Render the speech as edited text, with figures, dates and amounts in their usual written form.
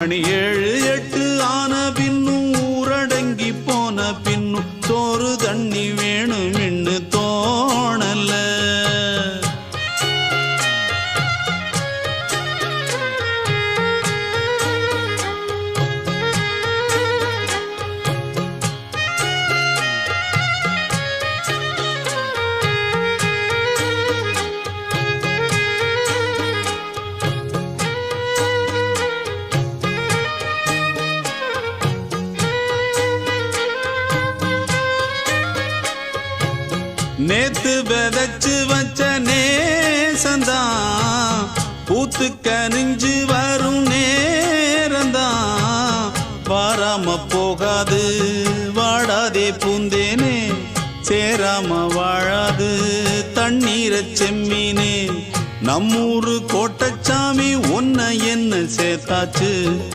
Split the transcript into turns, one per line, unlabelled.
மணி 7 8 ஆன பின்னும் ஊரடங்கி போன பின்னும் சோறு தண்ணி வேணும்னு தோணல. நேத்து விதைச்சு வச்ச நேசந்தான் பூத்து கனிஞ்சு வரும் நேரந்தான். வாராம போகாது வாடாதே பூந்தேனே, சேராம வாழாது தண்ணீரை செம்மீனே. நம்மூரு கோட்டச்சாமி ஒன்ன என்ன சேர்த்தாச்சு.